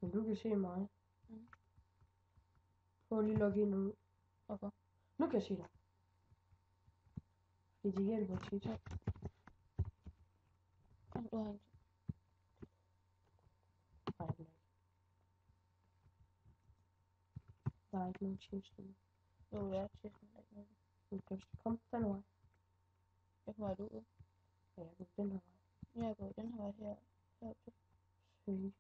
Men du kan se mig. Mm. Prøv lige at logge ind og ud. Hvorfor? Nu kan jeg se dig. Det hjælper tit. Du har ikke. Nej, det er ikke. Der er ikke nogen chest nu. Jo, det er chefen. Nu kan du komme den vej. Jeg kommer ud. Ja, jeg går den her vej. Jeg går den her vej her. Heroppe. Søge.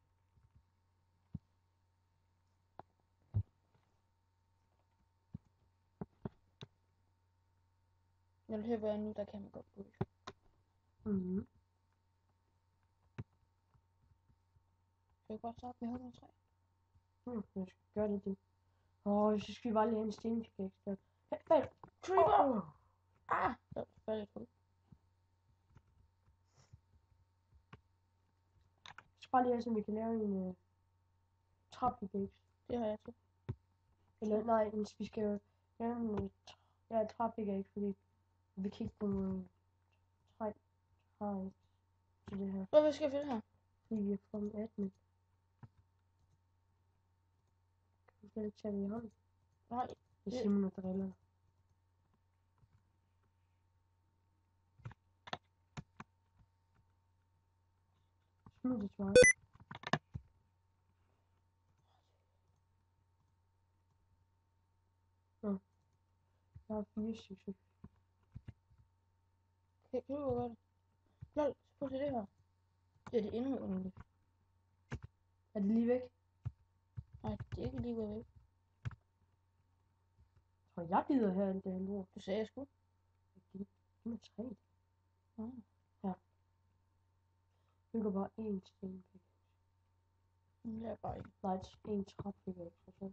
Når du her hvor jeg er nu, der kan man godt gå. Mhm. Skal jeg bare starte med 103? Jeg skal gøre det, du. Så skal vi bare lige have en stenpickaxe der. Hey, Creeper! Ah! Så faldt et hul. Så bare lige have, så vi kan lave en træpickaxe. Det har jeg til. Eller nej, vi skal jo lave en træpickaxe, fordi vi kan ikke bruge træ til det her. Hvad skal jeg finde her? Fordi vi er fra 18. Kan du slet ikke tage det i hånden? Nej. Det er Simon, der driller dig. Smid det til mig. Jeg har 4 stykker. Kan du gøre det? Lol, prøv at se det her. Det er det endnu underligt. Er det lige væk? Nej, det er ikke lige gået væk. Tror jeg bider her alt det her lort. Du sagde jeg skulle. Giv mig 3. Mm. Ja. Nu går bare en stenpickaxe. Det er bare ikke. Nej, en træpickaxe. Og så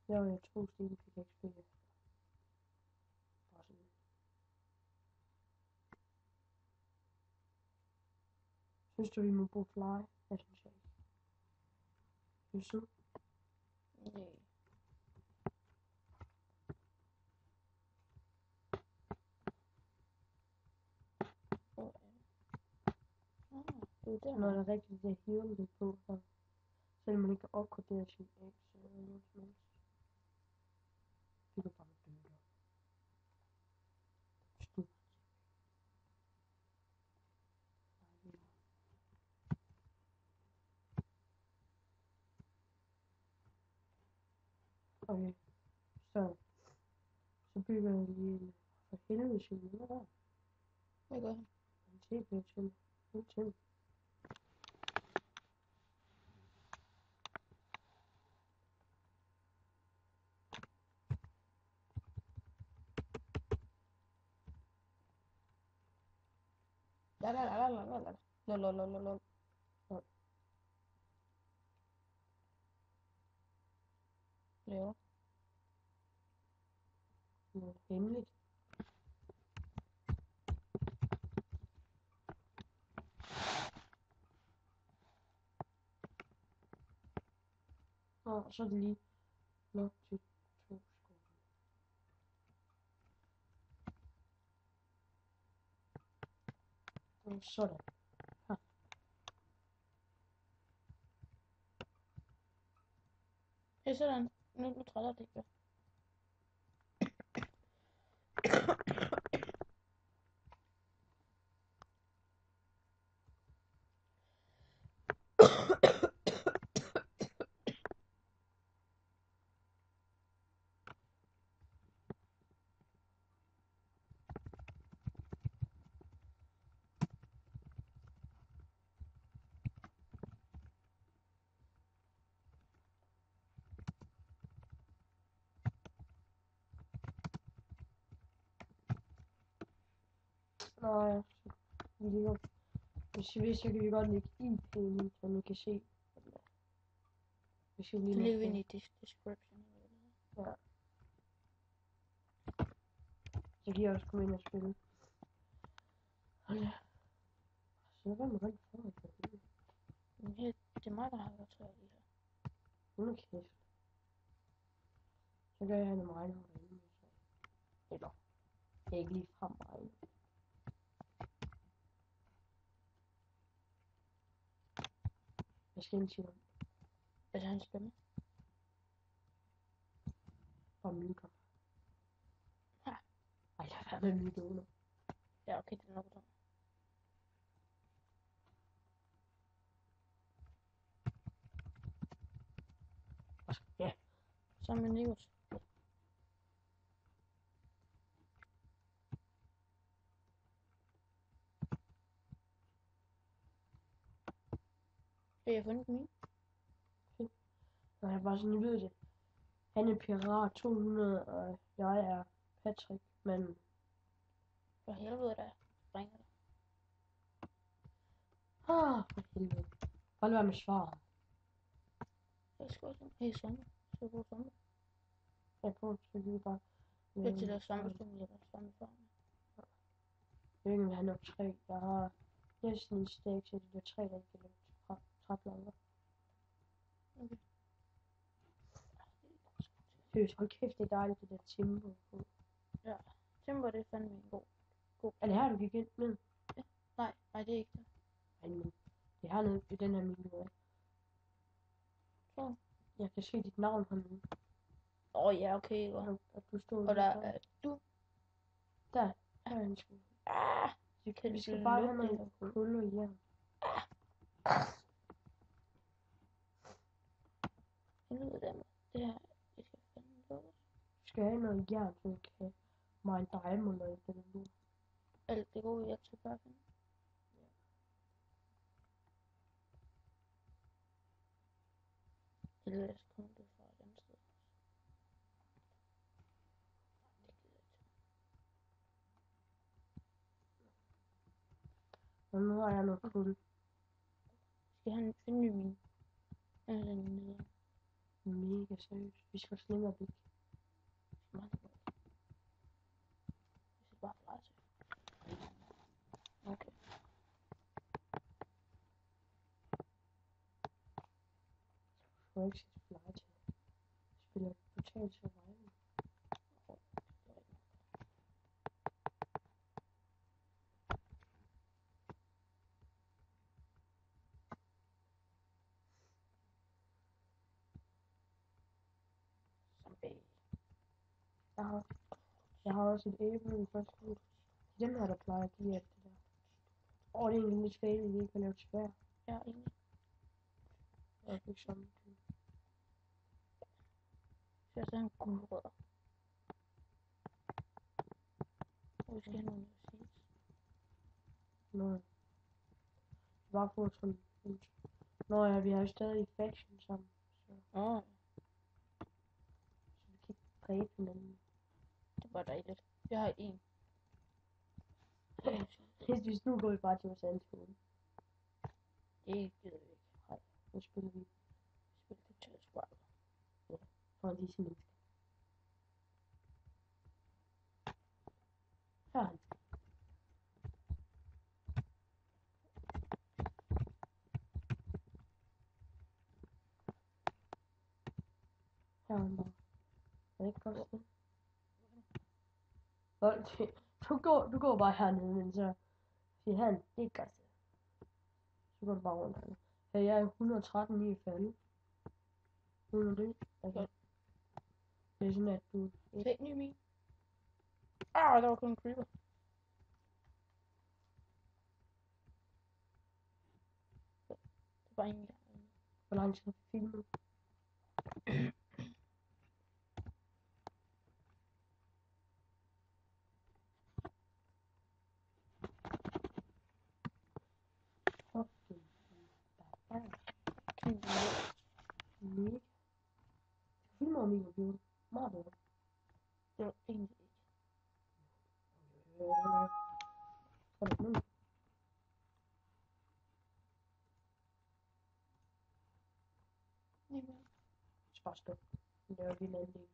laver jeg 2 stenpickaxe bagefter. Bare sådan. Synes du, vi må bruge fly? Jeg synes jeg ikke. Synes du? Nej. Hvor er det? Det er der. Når der er rigtigt det heal det på, så selvom man ikke kan opgradere sin eggs eller noget som helst. Det kan bare dø der. Skud. Okay, så bygger jeg lige en for helvede sin møller der. Hvad gør han? En TP-tønder. En tønder. Lol. Laver. Noget hemmeligt. Og så er det lige nok til 2 skåle. Og sådan. Her. Hey, sådan. Nu træder det ikke. Nej, hvis I vil, så kan vi godt lægge IP nu, så man kan se. Hvis I lige Leave in the description. Ja. Så kan I også komme ind og spille. Hold da. Så hvad man rent for for det? Her, det er mig, der har været tør lige her. Nu kæft. Så gør jeg en regner derinde. Eller, det er ikke lige fra mig. Jeg skal ind til ham. Hvis han skal med. Og myter. Ja. Ej, lad være med myter under. Ja, okay, det er nok dumt. Ja. Så med Nikos. Skal jeg fundet min? Når jeg bare sådan ved det. Han er pirat 200, og jeg er Patrick, men For helvede da. Ringer det. for helvede. Hold være med svaret. Jeg skal også hey, sommer. Skal jeg bruge sommer? Jeg prøver selvfølgelig bare. Det er til at sommerstund, jeg var sommer for mig. Jeg ved ikke, om jeg har nok 3. Jeg har næsten en stik til de der 3, der ikke kan løbe fra træplader. Okay. Seriøst, hold kæft, det er dejligt, det der timber på. Ja, Timber, det er fandme en god. Er det her, du gik ind med? Nej, det er ikke det. Ej, men det er hernede i den her miljø. Så. Jeg kan se dit navn hernede. Ja, okay. Og du står Og der er du. Der er en skole. Vi skal bare have noget kul og jern. Helvede dem. Det her, jeg skal fandme lukke. Vi skal have noget jern, så vi kan mine diamond og alt det der. Alt det gode, jeg skal bare finde. Helvede, jeg skal komme det fra et andet sted. Det gider jeg ikke. Og nu har jeg noget kul. Skal han finde ny min? Eller den nede? Mega seriøst. Vi skal også længere væk. Meget godt. Jeg skal bare fly til. Okay. Jeg får ikke set fly til. Jeg spiller totalt survival. Jeg har også et æble i første uge. Dem her, der plejer at give alt det der. Det er egentlig lidt fedt, at vi ikke kan lave svær. Ja, egentlig. Jeg er ikke sådan. Så jeg tager en guldrødder. Og vi skal have nogle seeds. Nå. Bare få sådan en... Nå ja, vi har jo stadig faction sammen. Så vi kan ikke dræbe hinanden. Det var dejligt. Jeg har en. Hvis nu går vi bare til vores andetone. Det gider vi ikke. Nej, nu spiller vi. Spil det til survival. Ja, for at disse mennesker. Her er han. Her er han bare. Er det ikke godt sted? Hold det. Du går bare hernede, men så siger han, det er ikke godt sted. Så går du bare rundt hernede. Her jeg er 113 i falde. 100 det. Altså, det er sådan, at du... Se, ny min. Der var kun en creeper. Det var bare en gang. Hvor lang tid har vi filmet? Okay. Mega. Filmer om ikke gjorde. Meget bedre. Det var egentlig ikke. Så er det nu. Ny min. Bare stop. Det er jo en anden del.